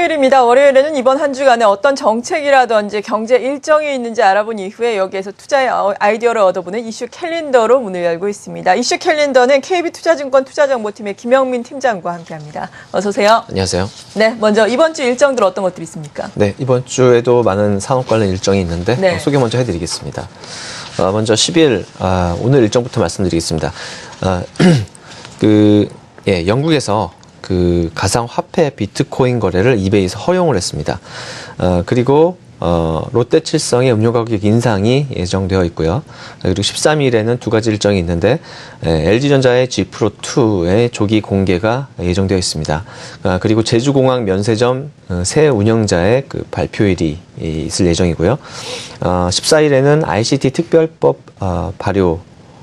수요일입니다. 월요일에는 이번 한 주간에 어떤 정책이라든지 경제 일정이 있는지 알아본 이후에 여기에서 투자의 아이디어를 얻어보는 이슈 캘린더로 문을 열고 있습니다. 이슈 캘린더는 KB투자증권 투자정보팀의 김영민 팀장과 함께합니다. 어서 오세요. 안녕하세요. 네, 먼저 이번 주 일정들 어떤 것들이 있습니까? 네, 이번 주에도 많은 산업 관련 일정이 있는데 네. 소개 먼저 해드리겠습니다. 먼저 10일 오늘 일정부터 말씀드리겠습니다. 영국에서 그 가상화폐 비트코인 거래를 이베이에서 허용을 했습니다. 그리고 롯데칠성의 음료 가격 인상이 예정되어 있고요. 그리고 13일에는 두 가지 일정이 있는데 LG전자의 G 프로2의 조기 공개가 예정되어 있습니다. 그리고 제주공항 면세점 새 운영자의 그 발표일이 있을 예정이고요. 14일에는 ICT 특별법 발효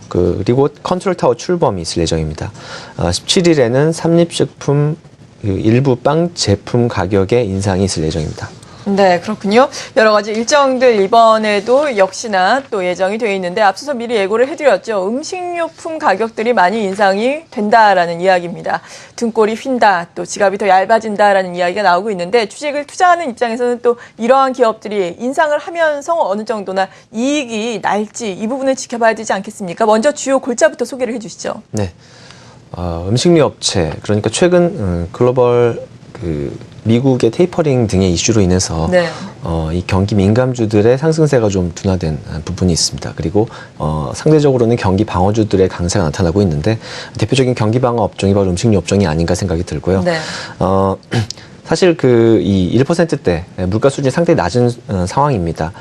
그리고 컨트롤타워 출범이 있을 예정입니다. 17일에는 삼립식품 일부 빵 제품 가격의 인상이 있을 예정입니다. 네, 그렇군요. 여러 가지 일정들 이번에도 역시나 또 예정이 되어 있는데 앞서서 미리 예고를 해드렸죠. 음식료품 가격들이 많이 인상이 된다라는 이야기입니다. 등골이 휜다, 또 지갑이 더 얇아진다라는 이야기가 나오고 있는데 주식을 투자하는 입장에서는 또 이러한 기업들이 인상을 하면서 어느 정도나 이익이 날지 이 부분을 지켜봐야 되지 않겠습니까? 먼저 주요 골자부터 소개를 해주시죠. 네, 음식료 업체 그러니까 최근 글로벌 미국의 테이퍼링 등의 이슈로 인해서 네. 이 경기 민감주들의 상승세가 좀 둔화된 부분이 있습니다. 그리고 상대적으로는 경기 방어주들의 강세가 나타나고 있는데 대표적인 경기 방어 업종이 바로 음식료 업종이 아닌가 생각이 들고요. 네. 사실 이 1%대 물가 수준이 상당히 낮은 상황입니다.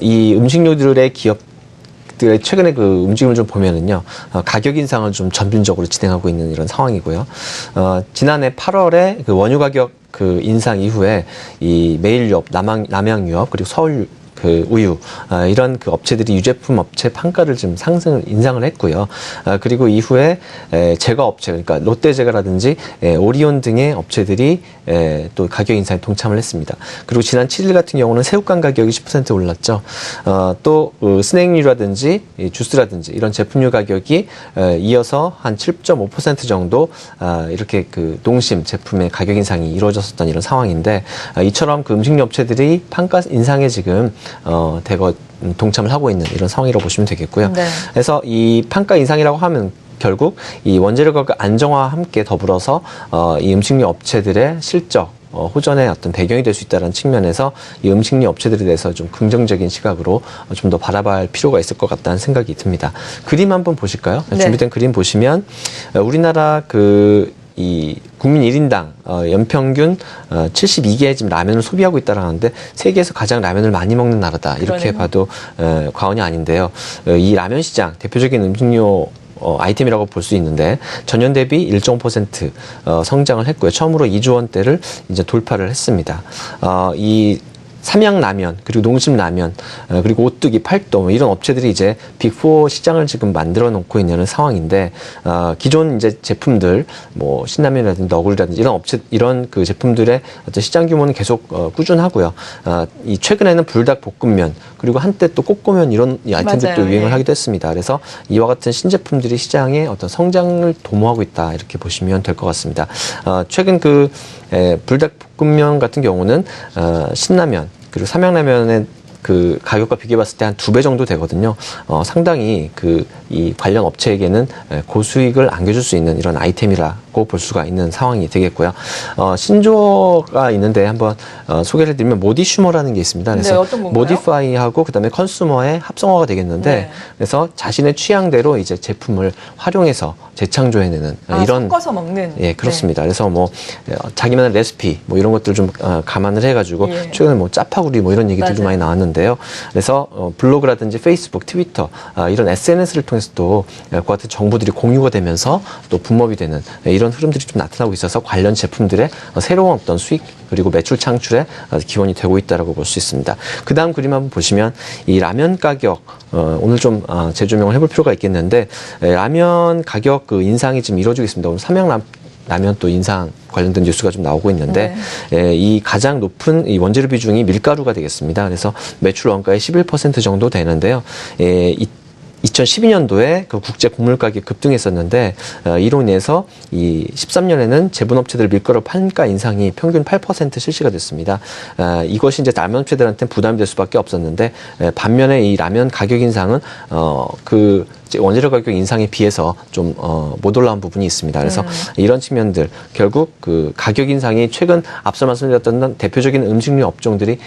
이 음식료들의 기업 최근에 그 움직임을 좀 보면은요, 가격 인상을 좀 전면적으로 진행하고 있는 이런 상황이고요. 지난해 8월에 그 원유 가격 그 인상 이후에 이 매일유업, 남양유업, 그리고 서울 우유 이런 그 업체들이 유제품 업체 판가를 좀 인상을 했고요. 그리고 이후에 제과 업체 그러니까 롯데제과라든지 오리온 등의 업체들이 또 가격 인상에 동참을 했습니다. 그리고 지난 7일 같은 경우는 새우깡 가격이 10% 올랐죠. 또 스낵류라든지 주스라든지 이런 제품류 가격이 이어서 한 7.5% 정도 이렇게 그 농심 제품의 가격 인상이 이루어졌었던 이런 상황인데 이처럼 그 음식료 업체들이 판가 인상에 지금 대거 동참을 하고 있는 이런 상황이라고 보시면 되겠고요. 네. 그래서 이 판가 인상이라고 하면 결국 이 원재료 가격 안정화와 함께 더불어서 이 음식료 업체들의 실적 호전의 어떤 배경이 될 수 있다는 측면에서 이 음식료 업체들에 대해서 좀 긍정적인 시각으로 좀 더 바라봐야 할 필요가 있을 것 같다는 생각이 듭니다. 그림 한번 보실까요? 네. 준비된 그림 보시면 우리나라 이 국민 1인당 연평균 72개의 지금 라면을 소비하고 있다라는데 세계에서 가장 라면을 많이 먹는 나라다 이렇게 그러네요. 봐도 과언이 아닌데요. 이 라면 시장 대표적인 음식료 아이템이라고 볼 수 있는데 전년 대비 1.5% 성장을 했고요. 처음으로 2조 원대를 이제 돌파를 했습니다. 이 삼양라면, 그리고 농심라면, 그리고 오뚜기, 팔도 이런 업체들이 이제 빅4 시장을 지금 만들어 놓고 있는 상황인데 기존 이제 제품들 뭐 신라면이라든지 너구리라든지 이런 그 제품들의 어떤 시장 규모는 계속 꾸준하고요. 이 최근에는 불닭볶음면 그리고 한때 또 꼬꼬면 이런 아이템들도 맞아요. 유행을 예. 하기도 했습니다. 그래서 이와 같은 신제품들이 시장에 어떤 성장을 도모하고 있다 이렇게 보시면 될 것 같습니다. 최근 불닭볶음면 같은 경우는 신라면 그리고 삼양라면의 그 가격과 비교해봤을 때 한 2배 정도 되거든요. 상당히 이 관련 업체에게는 고수익을 안겨줄 수 있는 이런 아이템이라고 볼 수가 있는 상황이 되겠고요. 신조어가 있는데 한번 소개를 해드리면 모디슈머라는 게 있습니다. 그래서 네, 어떤 건가요? 모디파이하고 그다음에 컨슈머의 합성어가 되겠는데 네. 그래서 자신의 취향대로 이제 제품을 활용해서 재창조해내는 이런 섞어서 먹는. 예, 그렇습니다. 그래서 뭐 자기만의 레시피 뭐 이런 것들 좀 감안을 해가지고 예. 최근에 뭐 짜파구리 뭐 이런 얘기들도 맞아요. 많이 나왔는데요. 그래서 블로그라든지 페이스북, 트위터 이런 SNS를 통해서도 그 같은 정보들이 공유가 되면서 또 붐업이 되는 이런 흐름들이 좀 나타나고 있어서 관련 제품들의 새로운 어떤 수익 그리고 매출 창출에 기원이 되고 있다라고 볼 수 있습니다. 그 다음 그림 한번 보시면 이 라면 가격 오늘 좀 재조명을 해볼 필요가 있겠는데 라면 가격 그 인상이 지금 이루어지고 있습니다. 오늘 삼양라면 또 인상 관련된 뉴스가 좀 나오고 있는데 이 가장 높은 이 원재료 비중이 밀가루가 되겠습니다. 그래서 매출 원가의 11% 정도 되는데요. 2012년도에 그 국제 곡물 가격이 급등했었는데 이로 인해서 이 13년에는 제분업체들 밀가루 판가 인상이 평균 8% 실시가 됐습니다. 이것이 이제 라면 업체들한테는 부담이 될 수밖에 없었는데 반면에 이 라면 가격 인상은 그 원재료 가격 인상에 비해서 좀 못 올라온 부분이 있습니다. 그래서 이런 측면들 결국 그 가격 인상이 최근 앞서 말씀드렸던 대표적인 음식료 업종들이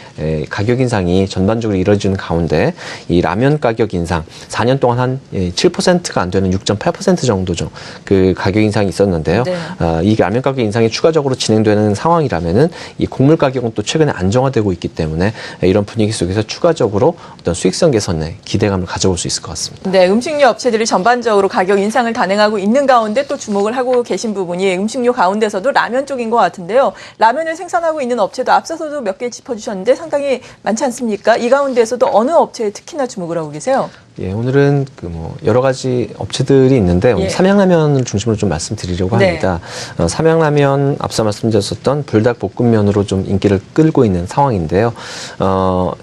가격 인상이 전반적으로 이루어지는 가운데 이 라면 가격 인상 4년 동안 한 7%가 안 되는 6.8% 정도죠. 그 가격 인상이 있었는데요. 네. 이 라면 가격 인상이 추가적으로 진행되는 상황이라면은 이 곡물 가격은 또 최근에 안정화되고 있기 때문에 이런 분위기 속에서 추가적으로 어떤 수익성 개선에 기대감을 가져볼 수 있을 것 같습니다. 네, 음식료 업체들이 전반적으로 가격 인상을 단행하고 있는 가운데 또 주목을 하고 계신 부분이 음식료 가운데서도 라면 쪽인 것 같은데요. 라면을 생산하고 있는 업체도 앞서서도 몇 개 짚어주셨는데 상당히 많지 않습니까? 이 가운데서도 어느 업체에 특히나 주목을 하고 계세요? 예, 오늘은 그 뭐 여러 가지 업체들이 있는데 오늘 예. 삼양라면을 중심으로 좀 말씀드리려고 네. 합니다. 삼양라면 앞서 말씀드렸었던 불닭볶음면으로 좀 인기를 끌고 있는 상황인데요.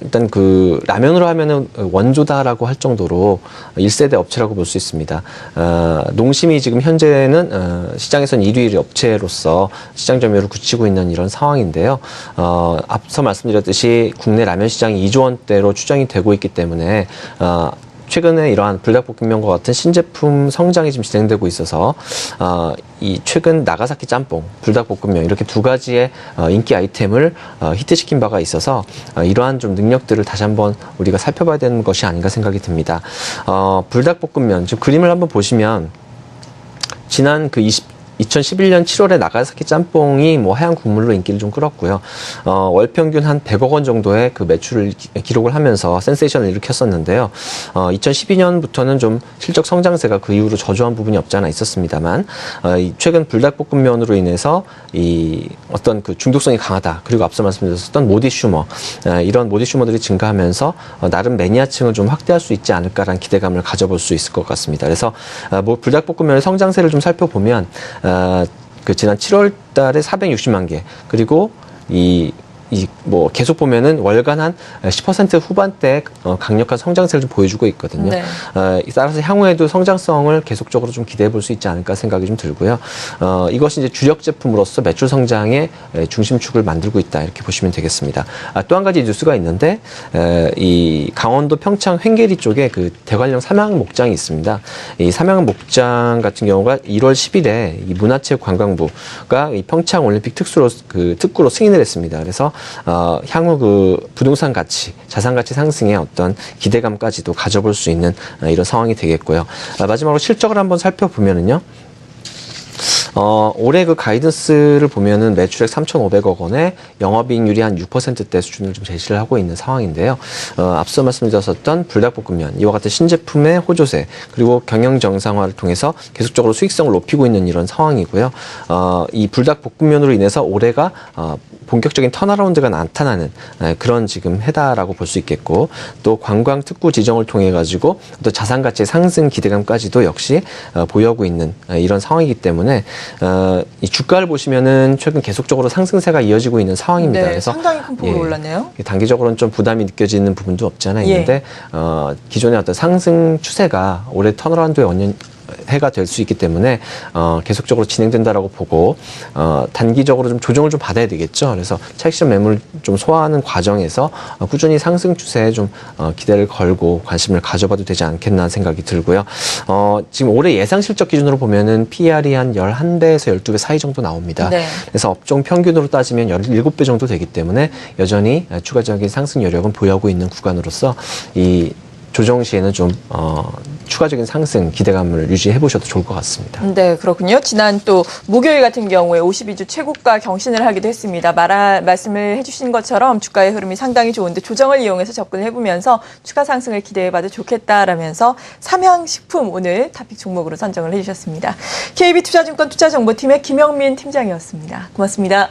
일단 그 라면으로 하면은 원조다라고 할 정도로 1세대 업체라고 볼 수 있습니다. 농심이 지금 현재는 시장에선 1위 업체로서 시장 점유율을 굳히고 있는 이런 상황인데요. 앞서 말씀드렸듯이 국내 라면 시장이 2조 원대로 추정이 되고 있기 때문에 최근에 이러한 불닭볶음면과 같은 신제품 성장이 지금 진행되고 있어서 이 최근 나가사키 짬뽕, 불닭볶음면 이렇게 두 가지의 인기 아이템을 히트시킨 바가 있어서 이러한 좀 능력들을 다시 한번 우리가 살펴봐야 되는 것이 아닌가 생각이 듭니다. 불닭볶음면 지금 그림을 한번 보시면 지난 그 2011년 7월에 나가사키 짬뽕이 뭐 하얀 국물로 인기를 좀 끌었고요. 월 평균 한 100억 원 정도의 그 매출을 기록을 하면서 센세이션을 일으켰었는데요. 2012년부터는 좀 실적 성장세가 그 이후로 저조한 부분이 없지 않아 있었습니다만, 최근 불닭볶음면으로 인해서 이 어떤 그 중독성이 강하다. 그리고 앞서 말씀드렸었던 모디슈머, 이런 모디슈머들이 증가하면서 나름 매니아층을 좀 확대할 수 있지 않을까라는 기대감을 가져볼 수 있을 것 같습니다. 그래서 뭐 불닭볶음면의 성장세를 좀 살펴보면 그 지난 7월 달에 460만 개, 그리고 뭐 계속 보면은 월간 한 10% 후반대 강력한 성장세를 좀 보여주고 있거든요. 네. 따라서 향후에도 성장성을 계속적으로 좀 기대해 볼 수 있지 않을까 생각이 좀 들고요. 이것이 이제 주력 제품으로서 매출 성장의 중심축을 만들고 있다, 이렇게 보시면 되겠습니다. 또 한 가지 뉴스가 있는데 이 강원도 평창 횡계리 쪽에 그 대관령 삼양 목장이 있습니다. 이 삼양 목장 같은 경우가 1월 10일에 이 문화체육관광부가 이 평창 올림픽 특구로 승인을 했습니다. 그래서 향후 그 부동산 가치, 자산 가치 상승의 어떤 기대감까지도 가져볼 수 있는 이런 상황이 되겠고요. 마지막으로 실적을 한번 살펴보면은요. 올해 그 가이던스를 보면은 매출액 3,500억 원에 영업이익률이 한 6%대 수준을 좀 제시를 하고 있는 상황인데요. 앞서 말씀드렸었던 불닭볶음면, 이와 같은 신제품의 호조세, 그리고 경영 정상화를 통해서 계속적으로 수익성을 높이고 있는 이런 상황이고요. 이 불닭볶음면으로 인해서 올해가 본격적인 턴어라운드가 나타나는 그런 지금 해다라고 볼 수 있겠고, 또 관광 특구 지정을 통해 가지고 또 자산 가치 상승 기대감까지도 역시 보유하고 있는 이런 상황이기 때문에 이 주가를 보시면은 최근 계속적으로 상승세가 이어지고 있는 상황입니다. 네, 그래서 상당히 큰 폭으로 올랐네요. 단기적으로는 좀 부담이 느껴지는 부분도 없지 않아 있는데 기존의 어떤 상승 추세가 올해 턴어라운드의 해가 될 수 있기 때문에 계속적으로 진행된다라고 보고 단기적으로 좀 조정을 좀 받아야 되겠죠. 그래서 차익 실현 매물 좀 소화하는 과정에서 꾸준히 상승 추세에 좀 기대를 걸고 관심을 가져봐도 되지 않겠나 생각이 들고요. 지금 올해 예상 실적 기준으로 보면은 PER이 한 11배에서 12배 사이 정도 나옵니다. 네. 그래서 업종 평균으로 따지면 17배 정도 되기 때문에 여전히 추가적인 상승 여력은 보유하고 있는 구간으로서 이 조정 시에는 좀 추가적인 상승 기대감을 유지해 보셔도 좋을 것 같습니다. 네, 그렇군요. 지난 또 목요일 같은 경우에 52주 최고가 경신을 하기도 했습니다. 말씀을 해주신 것처럼 주가의 흐름이 상당히 좋은데 조정을 이용해서 접근을 해보면서 추가 상승을 기대해봐도 좋겠다라면서 삼양식품 오늘 토픽 종목으로 선정을 해주셨습니다. KB투자증권 투자정보팀의 김영민 팀장이었습니다. 고맙습니다.